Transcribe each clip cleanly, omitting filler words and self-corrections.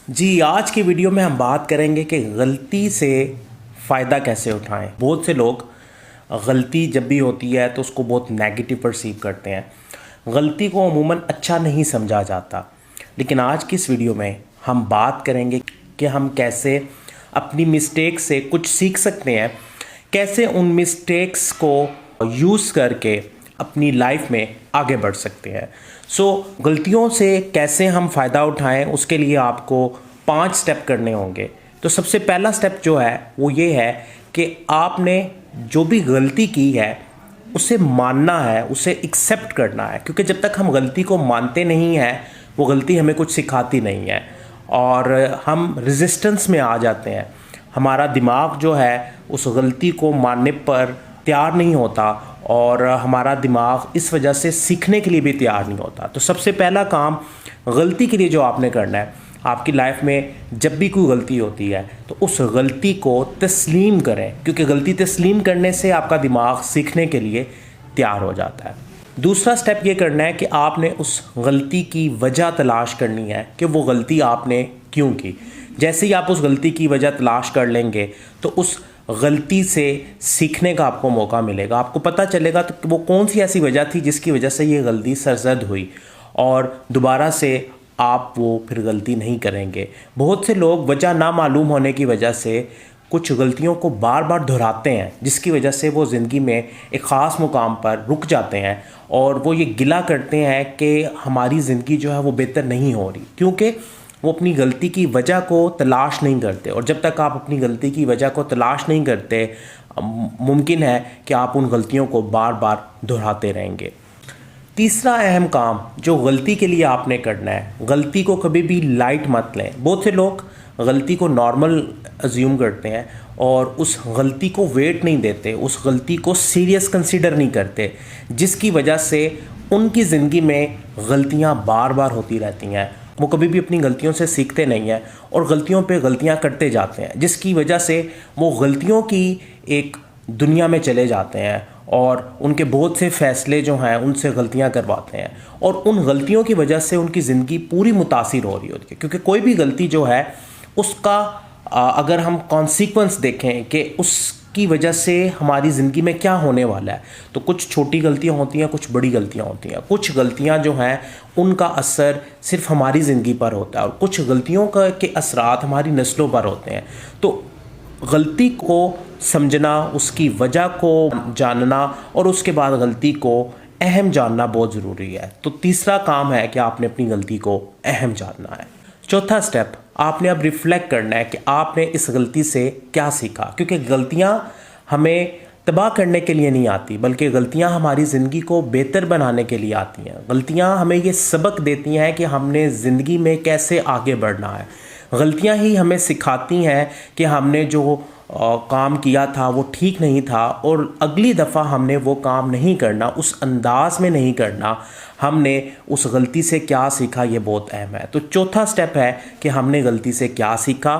जी, आज की वीडियो में हम बात करेंगे कि गलती से फ़ायदा कैसे उठाएं। बहुत से लोग गलती जब भी होती है तो उसको बहुत नेगेटिव परसीव करते हैं। गलती को अमूमन अच्छा नहीं समझा जाता, लेकिन आज की इस वीडियो में हम बात करेंगे कि हम कैसे अपनी मिस्टेक से कुछ सीख सकते हैं, कैसे उन मिस्टेक्स को यूज़ करके अपनी लाइफ में आगे बढ़ सकते हैं। गलतियों से कैसे हम फ़ायदा उठाएं, उसके लिए आपको 5 स्टेप करने होंगे। तो सबसे पहला स्टेप जो है वो ये है कि आपने जो भी गलती की है उसे मानना है, उसे एक्सेप्ट करना है, क्योंकि जब तक हम गलती को मानते नहीं हैं वो गलती हमें कुछ सिखाती नहीं है और हम रेजिस्टेंस में आ जाते हैं। हमारा दिमाग जो है उस गलती को मानने पर तैयार नहीं होता और हमारा दिमाग इस वजह से सीखने के लिए भी तैयार नहीं होता। तो सबसे पहला काम गलती के लिए जो आपने करना है, आपकी लाइफ में जब भी कोई गलती होती है तो उस गलती को तस्लीम करें, क्योंकि गलती तस्लीम करने से आपका दिमाग सीखने के लिए तैयार हो जाता है। दूसरा स्टेप ये करना है कि आपने उस गलती की वजह तलाश करनी है कि वो गलती आपने क्यों की। जैसे ही आप उस गलती की वजह तलाश कर लेंगे तो उस गलती से सीखने का आपको मौका मिलेगा। आपको पता चलेगा तो वो कौन सी ऐसी वजह थी जिसकी वजह से ये गलती सरजद हुई और दोबारा से आप वो फिर गलती नहीं करेंगे। बहुत से लोग वजह ना मालूम होने की वजह से कुछ गलतियों को बार बार दोहराते हैं, जिसकी वजह से वो ज़िंदगी में एक ख़ास मुकाम पर रुक जाते हैं और वो ये गिला करते हैं कि हमारी ज़िंदगी जो है वो बेहतर नहीं हो रही, क्योंकि वो अपनी गलती की वजह को तलाश नहीं करते। और जब तक आप अपनी गलती की वजह को तलाश नहीं करते, मुमकिन है कि आप उन गलतियों को बार बार दोहराते रहेंगे। तीसरा अहम काम जो गलती के लिए आपने करना है, गलती को कभी भी लाइट मत लें। बहुत से लोग गलती को नॉर्मल अज्यूम करते हैं और उस गलती को वेट नहीं देते, उस गलती को सीरियस कंसीडर नहीं करते, जिसकी वजह से उनकी ज़िंदगी में गलतियां बार बार होती रहती हैं। वो कभी भी अपनी गलतियों से सीखते नहीं हैं और गलतियों पे गलतियां करते जाते हैं, जिसकी वजह से वो गलतियों की एक दुनिया में चले जाते हैं और उनके बहुत से फ़ैसले जो हैं उनसे गलतियां करवाते हैं और उन गलतियों की वजह से उनकी ज़िंदगी पूरी मुतासिर हो रही होती है। क्योंकि कोई भी गलती जो है उसका अगर हम कॉन्सिक्वेंस देखें कि उसकी वजह से हमारी ज़िंदगी में क्या होने वाला है, तो कुछ छोटी गलतियां होती हैं, कुछ बड़ी गलतियां होती हैं। कुछ गलतियां जो हैं उनका असर सिर्फ हमारी ज़िंदगी पर होता है और कुछ गलतियों के असरात हमारी नस्लों पर होते हैं। तो गलती को समझना, उसकी वजह को जानना और उसके बाद गलती को अहम जानना बहुत ज़रूरी है। तो तीसरा काम है कि आपने अपनी गलती को अहम जानना है। चौथा स्टेप, आपने अब रिफ्लेक्ट करना है कि आपने इस गलती से क्या सीखा, क्योंकि गलतियां हमें तबाह करने के लिए नहीं आती, बल्कि गलतियां हमारी ज़िंदगी को बेहतर बनाने के लिए आती हैं। गलतियां हमें ये सबक देती हैं कि हमने ज़िंदगी में कैसे आगे बढ़ना है। गलतियां ही हमें सिखाती हैं कि हमने जो काम किया था वो ठीक नहीं था और अगली दफ़ा हमने वो काम नहीं करना, उस अंदाज में नहीं करना। हमने उस गलती से क्या सीखा, ये बहुत अहम है। तो चौथा स्टेप है कि हमने गलती से क्या सीखा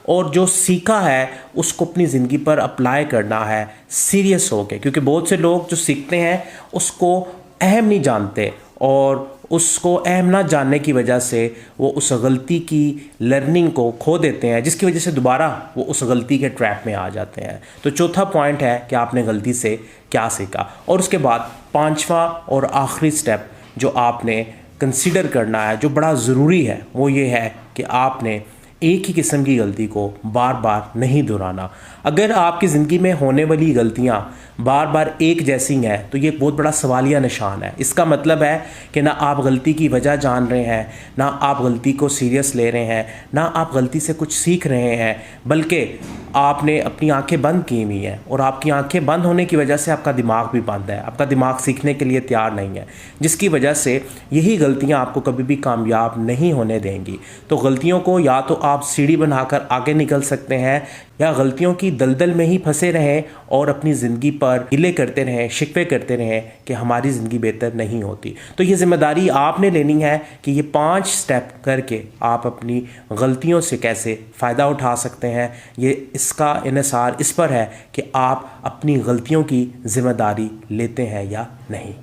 और जो सीखा है उसको अपनी ज़िंदगी पर अप्लाई करना है सीरियस होकर, क्योंकि बहुत से लोग जो सीखते हैं उसको अहम नहीं जानते और उसको अहम ना जानने की वजह से वो उस गलती की लर्निंग को खो देते हैं, जिसकी वजह से दोबारा वो उस गलती के ट्रैप में आ जाते हैं। तो चौथा पॉइंट है कि आपने गलती से क्या सीखा। और उसके बाद पांचवा और आखिरी स्टेप जो आपने कंसीडर करना है, जो बड़ा ज़रूरी है, वो ये है कि आपने एक ही किस्म की गलती को बार बार नहीं दोहराना। अगर आपकी ज़िंदगी में होने वाली गलतियाँ बार बार एक जैसी हैं तो ये एक बहुत बड़ा सवालिया निशान है। इसका मतलब है कि ना आप गलती की वजह जान रहे हैं, ना आप गलती को सीरियस ले रहे हैं, ना आप गलती से कुछ सीख रहे हैं, बल्कि आपने अपनी आंखें बंद की हुई हैं और आपकी आंखें बंद होने की वजह से आपका दिमाग भी बंद है। आपका दिमाग सीखने के लिए तैयार नहीं है, जिसकी वजह से यही गलतियाँ आपको कभी भी कामयाब नहीं होने देंगी। तो गलतियों को या तो आप सीढ़ी बनाकर आगे निकल सकते हैं या गलतियों की दलदल में ही फंसे रहें और अपनी ज़िंदगी पर गिले करते रहें, शिकवे करते रहें कि हमारी ज़िंदगी बेहतर नहीं होती। तो ये ज़िम्मेदारी आपने लेनी है कि ये 5 स्टेप करके आप अपनी गलतियों से कैसे फ़ायदा उठा सकते हैं। ये इसका इन्हिसार इस पर है कि आप अपनी गलतियों की ज़िम्मेदारी लेते हैं या नहीं।